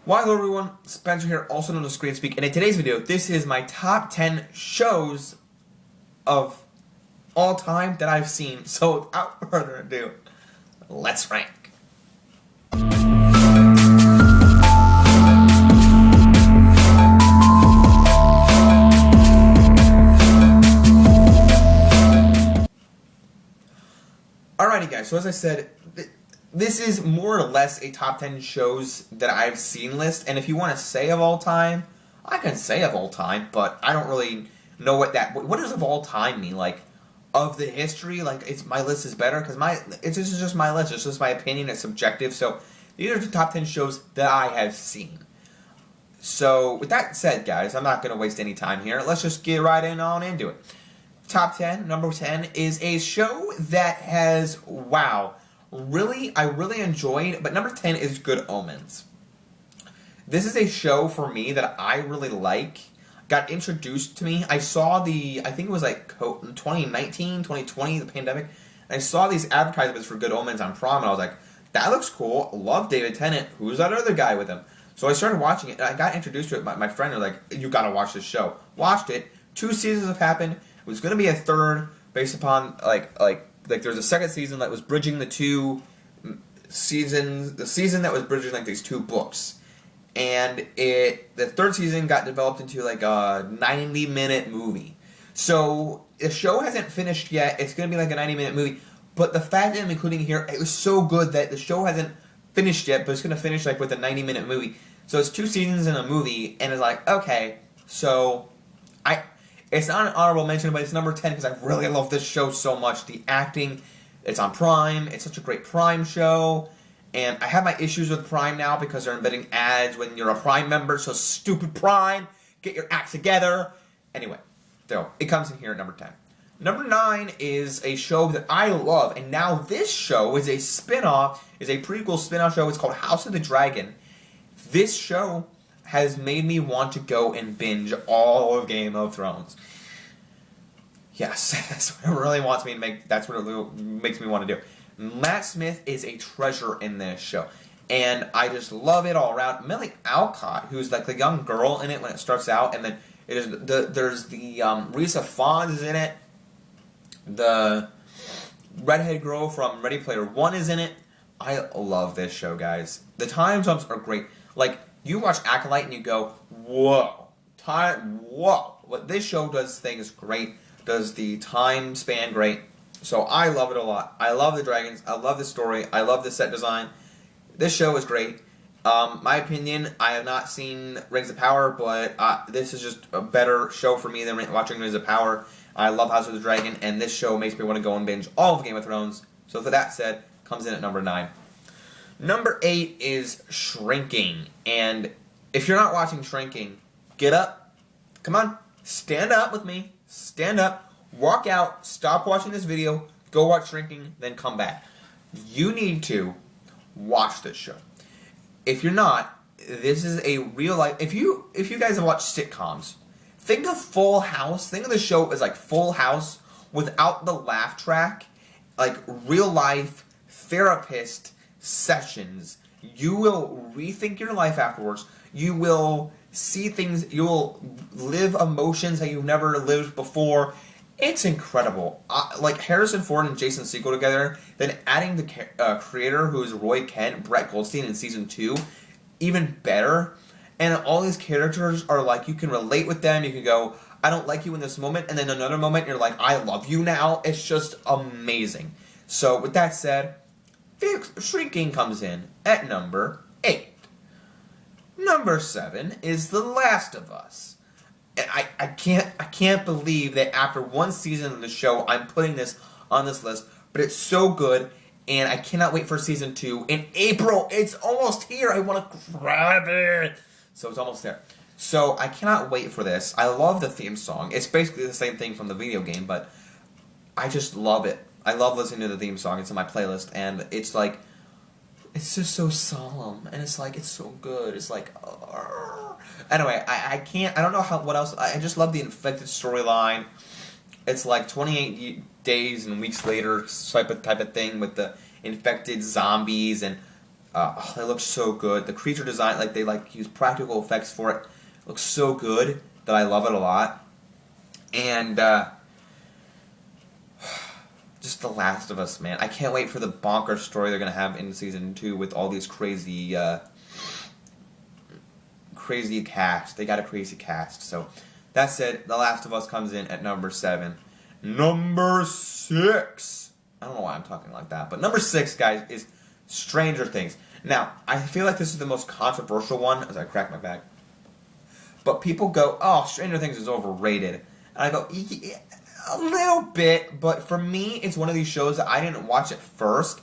Well, hello everyone, Spencer here, also known as Screen Speak, and in today's video, this is my top 10 shows of all time that I've seen. So without further ado, let's rank. Alrighty guys, so as I said, this is more or less a top 10 shows that I've seen list, and if you want to say of all time, I can say of all time, but I don't really know what does of all time mean, like, of the history, like, my list is better, because this is just my list, it's just my opinion, it's subjective, so these are the top 10 shows that I have seen. So, with that said, guys, I'm not going to waste any time here, let's just get right on into it. Top 10, number 10, is a show that has, wow, I really enjoyed, but number 10 is Good Omens. This is a show for me that I really like. Got introduced to me. I saw I think it was like 2019, 2020, the pandemic. And I saw these advertisements for Good Omens on Prime, and I was like, that looks cool. Love David Tennant. Who's that other guy with him? So I started watching it, and I got introduced to it. My friend was like, you gotta watch this show. Watched it. 2 seasons have happened. It was gonna be a third based upon like there's a second season that was bridging the 2 seasons, the season that was bridging like these 2 books, and the third season got developed into like a 90-minute movie. So the show hasn't finished yet. It's gonna be like a 90-minute movie, but the fact that I'm including here, it was so good that the show hasn't finished yet, but it's gonna finish like with a 90-minute movie. So it's 2 seasons in a movie, and it's like, okay, so it's not an honorable mention, but it's number 10 because I really love this show so much. The acting, it's on Prime. It's such a great Prime show. And I have my issues with Prime now because they're embedding ads when you're a Prime member. So stupid Prime. Get your act together. Anyway, so it comes in here at number 10. Number 9 is a show that I love. And now this show is a spin-off, is a prequel spin-off show. It's called House of the Dragon. This show has made me want to go and binge all of Game of Thrones. Yes, that's what it really wants me to make. That's what it really makes me want to do. Matt Smith is a treasure in this show, and I just love it all around. Millie Alcott, who's like the young girl in it when it starts out, and then there's the Risa Fons is in it. The redhead girl from Ready Player One is in it. I love this show, guys. The time jumps are great. Like, you watch Acolyte and you go, whoa, whoa. What this show does things great, does the time span great. So I love it a lot. I love the dragons. I love the story. I love the set design. This show is great. My opinion, I have not seen Rings of Power, but this is just a better show for me than watching Rings of Power. I love House of the Dragon, and this show makes me want to go and binge all of Game of Thrones. So for that said, comes in at number 9. Number 8 is Shrinking, and if you're not watching Shrinking, get up, come on, stand up with me, stand up, walk out, stop watching this video, go watch Shrinking, then come back. You need to watch this show. If you're not, this is a real life, if you guys have watched sitcoms, think of Full House, think of the show as like Full House without the laugh track, like real life therapist sessions. You will rethink your life afterwards. You will see things, you will live emotions that you've never lived before. It's incredible. Like Harrison Ford and Jason Segel together, then adding the creator who is Roy Kent, Brett Goldstein in season 2, even better. And all these characters are like, you can relate with them. You can go, I don't like you in this moment, and then another moment you're like, I love you now. It's just amazing. So with that said, Shrinking comes in at number 8. Number 7 is The Last of Us. And I can't believe that after 1 season of the show, I'm putting this on this list, but it's so good, and I cannot wait for season 2 in April. It's almost here. I want to grab it. So it's almost there. So I cannot wait for this. I love the theme song. It's basically the same thing from the video game, but I just love it. I love listening to the theme song. It's in my playlist, and it's like, it's just so solemn, and it's like, it's so good. It's like, anyway, I don't know what else. I just love the Infected storyline. It's like 28 days and weeks later type of thing with the infected zombies, and It looks so good. The creature design, like they like use practical effects for it, looks so good that I love it a lot. And just The Last of Us, man. I can't wait for the bonkers story they're gonna have in season 2 with all these crazy cast. They got a crazy cast. So that said, The Last of Us comes in at number 7. Number 6. I don't know why I'm talking like that, but number 6, guys, is Stranger Things. Now, I feel like this is the most controversial one as I crack my back. But people go, "Oh, Stranger Things is overrated," and I go, "Yeah, a little bit." But for me, it's one of these shows that I didn't watch it first,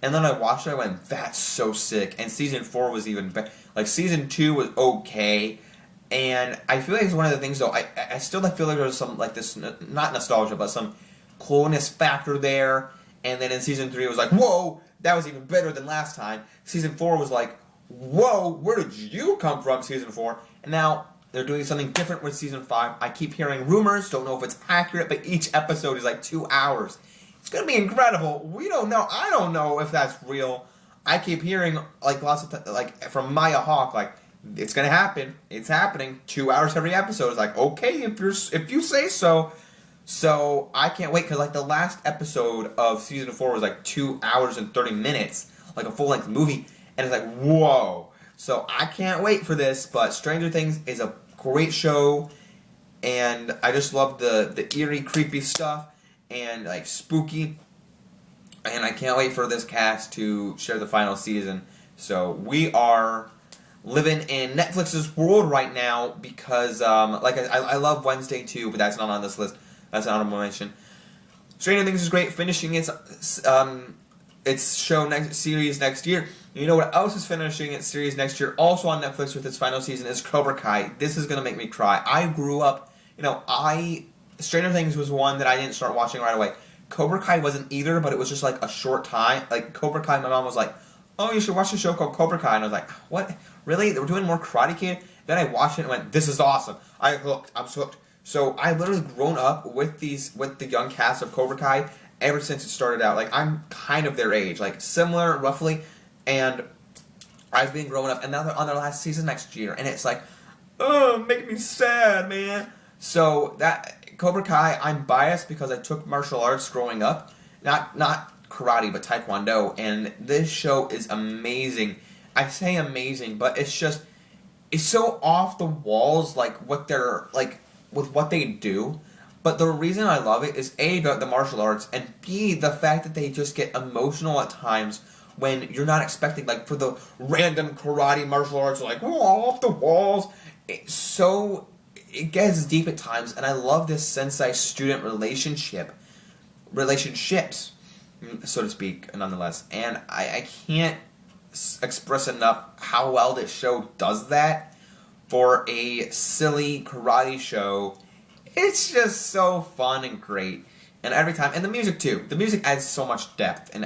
and then I watched it. I went, "That's so sick." And season 4 was even better. Like season 2 was okay, and I feel like it's one of the things though. I still feel like there's some like this not nostalgia, but some coolness factor there. And then in season 3, it was like, "Whoa, that was even better than last time." Season 4 was like, "Whoa, where did you come from?" Season 4, and now they're doing something different with season 5. I keep hearing rumors, don't know if it's accurate, but each episode is like 2 hours. It's gonna be incredible. We don't know. I don't know if that's real. I keep hearing like lots of like from Maya Hawke, like it's gonna happen. It's happening. 2 hours every episode. It's like okay if you say so. So I can't wait because like the last episode of season 4 was like 2 hours and 30 minutes, like a full length movie, and it's like whoa. So I can't wait for this. But Stranger Things is a great show, and I just love the eerie, creepy stuff and like spooky. And I can't wait for this cast to share the final season. So we are living in Netflix's world right now because like I love Wednesday too, but that's not on this list. That's an honorable mention. Stranger Things is great, finishing its series next year. You know what else is finishing its series next year, also on Netflix with its final season, is Cobra Kai. This is gonna make me cry. I grew up, Stranger Things was one that I didn't start watching right away. Cobra Kai wasn't either, but it was just like a short time. Like Cobra Kai, my mom was like, "Oh, you should watch a show called Cobra Kai," and I was like, "What? Really? They were doing more Karate Kid?" Then I watched it and went, "This is awesome." I'm hooked. So I've literally grown up with the young cast of Cobra Kai ever since it started out. Like I'm kind of their age, like similar roughly, and I've been growing up. And now they're on their last season next year, and it's like, oh, making me sad, man. So that Cobra Kai, I'm biased because I took martial arts growing up, not karate but taekwondo, and this show is amazing. I say amazing, but it's so off the walls, like what they're like. With what they do, but the reason I love it is A, the martial arts, and B, the fact that they just get emotional at times when you're not expecting, like for the random karate martial arts, like whoa, off the walls. It gets deep at times, and I love this sensei-student relationships, so to speak, nonetheless. And I can't express enough how well this show does that. For a silly karate show, it's just so fun and great. And every time, and the music too. The music adds so much depth and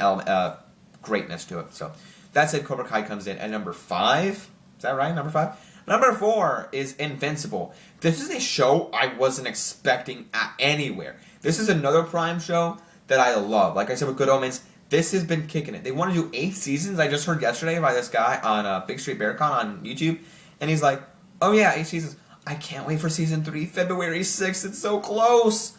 greatness to it. So that's it. Cobra Kai comes in at number 5. Is that right? Number 5? Number 4 is Invincible. This is a show I wasn't expecting anywhere. This is another Prime show that I love. Like I said with Good Omens, this has been kicking it. They want to do 8 seasons. I just heard yesterday by this guy on Big Street Bearcon on YouTube, and he's like, "Oh yeah, 8 seasons. I can't wait for season 3, February 6th. It's so close."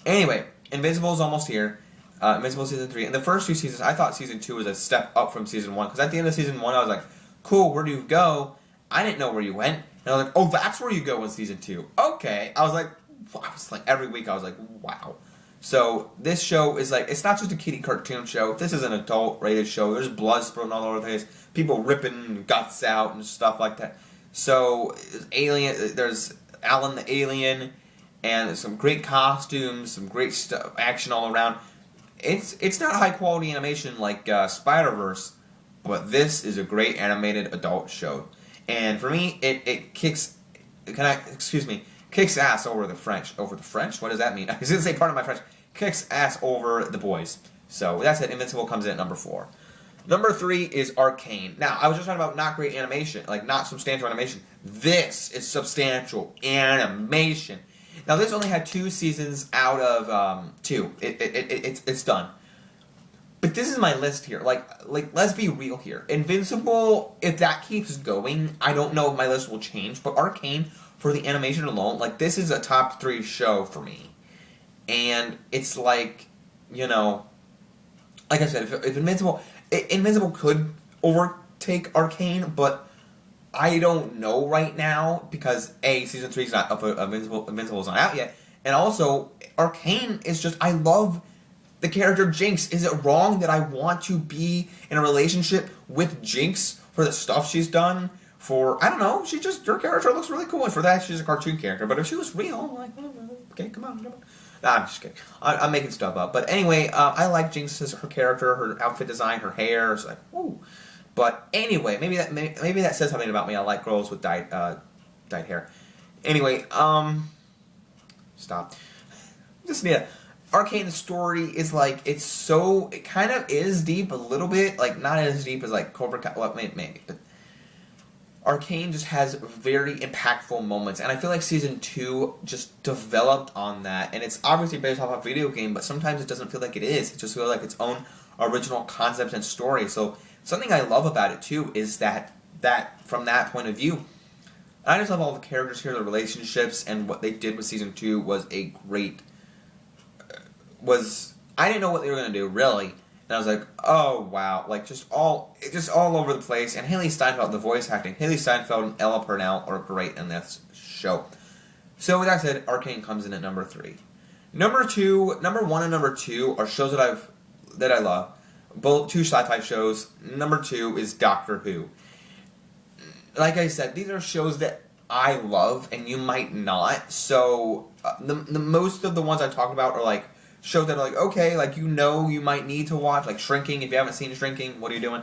Anyway, Invincible is almost here. Invincible season 3. And the first 2 seasons, I thought season 2 was a step up from season 1. Because at the end of season 1, I was like, cool, where do you go? I didn't know where you went. And I was like, oh, that's where you go in season 2. Okay. I was like every week I was like, wow. So this show is like, it's not just a kiddie cartoon show. This is an adult rated show. There's blood spurting all over the place. People ripping guts out and stuff like that. So there's Alan the alien, and there's some great costumes, some great stuff, action all around. It's not high quality animation like Spider-Verse, but this is a great animated adult show. And for me, it kicks ass over the French. Over the French? What does that mean? I was going to say part of my French. Kicks ass over the boys. So that's it. Invincible comes in at number 4. Number 3 is Arcane. Now, I was just talking about not great animation, like not substantial animation. This is substantial animation. Now, this only had 2 seasons out of 2. It's done. But this is my list here. Like, let's be real here. Invincible, if that keeps going, I don't know if my list will change. But Arcane, for the animation alone, like, this is a top 3 show for me. And it's like, you know, like I said, if Invincible could overtake Arcane, but I don't know right now because season 3 is not up. Invincible is not out yet, and also Arcane is just, I love the character Jinx. Is it wrong that I want to be in a relationship with Jinx for the stuff she's done? For, I don't know, her character looks really cool, and for that she's a cartoon character. But if she was real, I'm like, okay, come on. Nah, I'm just kidding. I'm making stuff up. But anyway, I like Jinx's, her character, her outfit design, her hair. It's like, ooh. But anyway, maybe that says something about me. I like girls with dyed hair. Anyway, stop. Just Arcane story is like, it kind of is deep a little bit, like not as deep as like Cobra Kai. Well, maybe, but Arcane just has very impactful moments, and I feel like season 2 just developed on that. And it's obviously based off a video game, but sometimes it doesn't feel like it is. It just feels like its own original concept and story. So something I love about it too is that from that point of view, I just love all the characters here, the relationships, and what they did with season 2 was a great. I didn't know what they were gonna do really, and I was like, oh wow, like just all over the place. And Haley Steinfeld, the voice acting, Haley Steinfeld and Ella Purnell are great in this show. So with that said, Arcane comes in at number 3. Number 1 and number 2 are shows that I love. Both 2 sci-fi shows. Number 2 is Doctor Who. Like I said, these are shows that I love, and you might not. So the most of the ones I talk about are like shows that are like, okay, like you might need to watch, like Shrinking. If you haven't seen Shrinking, what are you doing?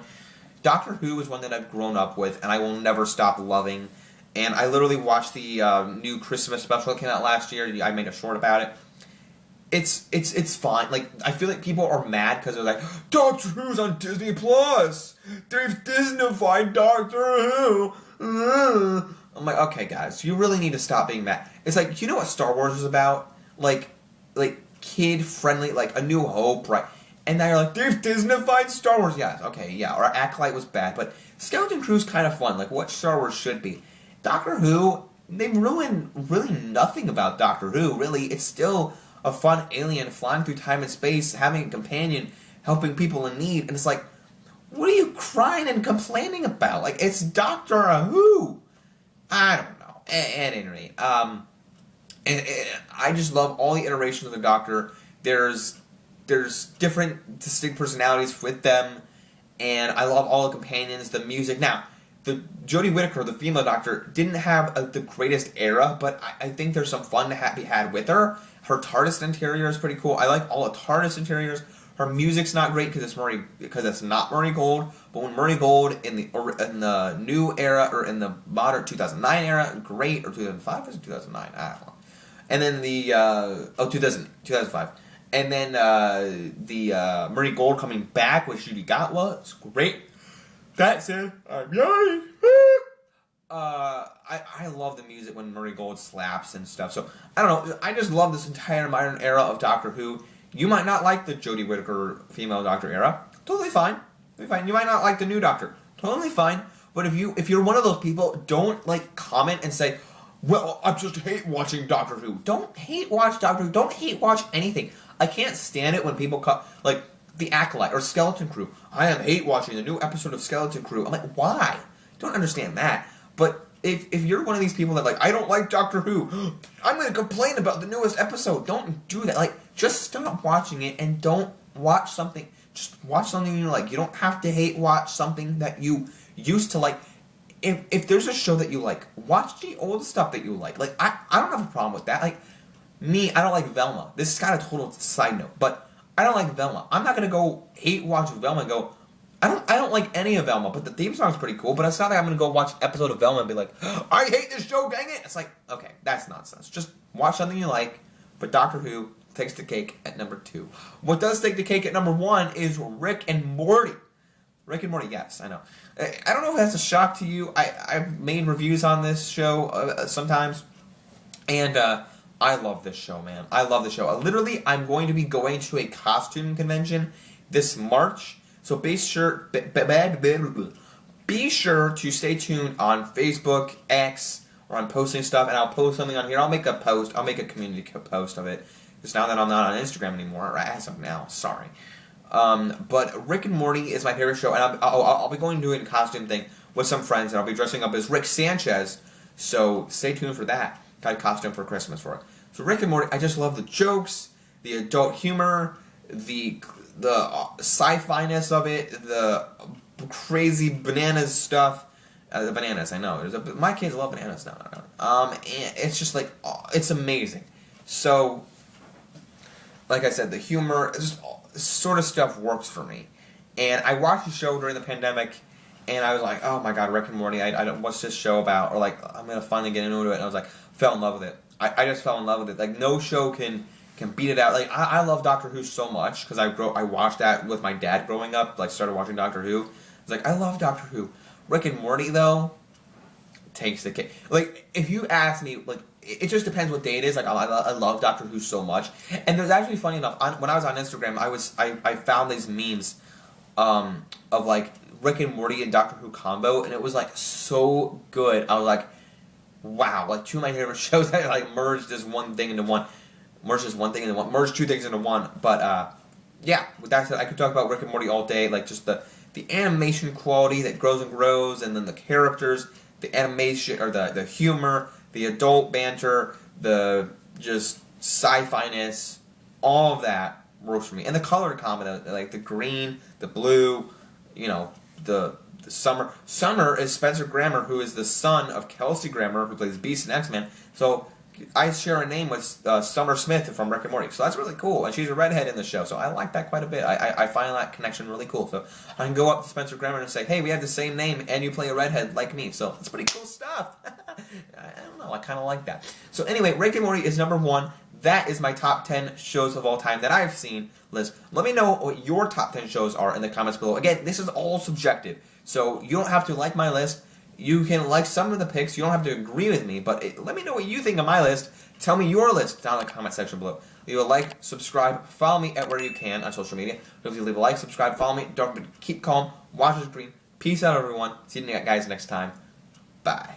Doctor Who is one that I've grown up with, and I will never stop loving. And I literally watched the new Christmas special that came out last year. I made a short about it. It's fine. Like, I feel like people are mad because they're like, Doctor Who's on Disney Plus. They've Disneyfied Doctor Who. I'm like, okay, guys, you really need to stop being mad. It's like, you know what Star Wars is about? Like kid friendly, like A New Hope, right? And now you're like, they've Disneyfied Star Wars. Yeah, okay, yeah. Or Acolyte was bad, but Skeleton Crew's kind of fun. Like what Star Wars should be. Doctor Who, they ruined really nothing about Doctor Who. Really, it's still a fun alien flying through time and space, having a companion, helping people in need, and it's like, what are you crying and complaining about? Like, it's Doctor Who. I don't know. At any rate, I just love all the iterations of the Doctor. There's different distinct personalities with them, and I love all the companions, the music. Now, the Jodie Whittaker, the female Doctor, didn't have the greatest era, but I think there's some fun to be had with her. Her TARDIS interior is pretty cool. I like all the TARDIS interiors. Her music's not great because it's not Murray Gold. But when Murray Gold in the new era or in the modern 2009 era, great. Or 2005, was it 2009? I don't know. And then 2005. And then the Murray Gold coming back with Judy Gatwa was great. That said, I'm yawning. I love the music when Murray Gold slaps and stuff. So, I don't know. I just love this entire modern era of Doctor Who. You might not like the Jodie Whittaker female Doctor era. Totally fine. You might not like the new Doctor. Totally fine. But if you're one of those people, don't comment and say, well, I just hate watching Doctor Who. Don't hate watch Doctor Who. Don't hate watch anything. I can't stand it when people like The Acolyte or Skeleton Crew. I hate watching the new episode of Skeleton Crew. I'm like, why? Don't understand that. But if you're one of these people that I don't like Doctor Who, I'm going to complain about the newest episode. Don't do that. Just stop watching it and don't watch something. Just watch something you like. You don't have to hate watch something that you used to like. If there's a show that you like, watch the old stuff that you like. I don't have a problem with that. Me, I don't like Velma. This is kind of a total side note, but I don't like Velma. I'm not going to go hate watch Velma and go, I don't like any of Velma, but the theme song's pretty cool. But it's not like I'm going to go watch an episode of Velma and be like, I hate this show, dang it. It's like, okay, that's nonsense. Just watch something you like. But Doctor Who takes the cake at number 2. What does take the cake at number 1 is Rick and Morty. Rick and Morty, yes, I know. I don't know if that's a shock to you. I've made reviews on this show sometimes. And I love this show, man. I love the show. Literally, I'm going to be going to a costume convention this March. So be sure to stay tuned on Facebook, X, or I'm posting stuff, and I'll post something on here. I'll make a post. I'll make a community post of it. Because now that I'm not on Instagram anymore, or as of now, sorry. But Rick and Morty is my favorite show, and I'll be going to a costume thing with some friends, and I'll be dressing up as Rick Sanchez. So stay tuned for that. Got a costume for Christmas for it. So Rick and Morty, I just love the jokes, the adult humor, the sci-fi-ness of it, the crazy bananas stuff. The bananas, I know. My kids love bananas now. And it's just like, it's amazing. So, like I said, the humor, just sort of stuff works for me. And I watched the show during the pandemic, and I was like, oh my god, Rick and Morty, I don't, what's this show about? Or like, I'm going to finally get into it. And I was like, fell in love with it. I just fell in love with it. Like, no show can beat it out. Like, I love Doctor Who so much, because I watched that with my dad growing up. Like, started watching Doctor Who. I was like, I love Doctor Who. Rick and Morty, though, takes the cake. Like, if you ask me, like, it just depends what day it is. Like, I love Doctor Who so much. And there's actually, funny enough, when I was on Instagram, I found these memes of, like, Rick and Morty and Doctor Who combo, and it was, like, so good. I was like, wow, like, two of my favorite shows that, like, merged this one thing into one. Merged two things into one. But, yeah, with that said, I could talk about Rick and Morty all day. Like, just the animation quality that grows and grows, and then the characters, the animation, or the humor, the adult banter, the just sci-fi-ness, all of that works for me. And the color combo, like the green, the blue, you know, the Summer. Summer is Spencer Grammer, who is the son of Kelsey Grammer, who plays Beast in X-Men. So I share a name with Summer Smith from Rick and Morty. So that's really cool. And she's a redhead in the show, so I like that quite a bit. I find that connection really cool. So I can go up to Spencer Grammer and say, hey, we have the same name, and you play a redhead like me. So it's pretty cool stuff. I don't know. I kind of like that. So anyway, Rick and Morty is number one. That is my top 10 shows of all time that I've seen list. Let me know what your top 10 shows are in the comments below. Again, this is all subjective. So you don't have to like my list. You can like some of the picks. You don't have to agree with me, but let me know what you think of my list. Tell me your list down in the comment section below. Leave a like, subscribe, follow me at where you can on social media. If you leave a like, subscribe, follow me. Don't forget to keep calm, watch the screen. Peace out, everyone. See you guys next time. Bye.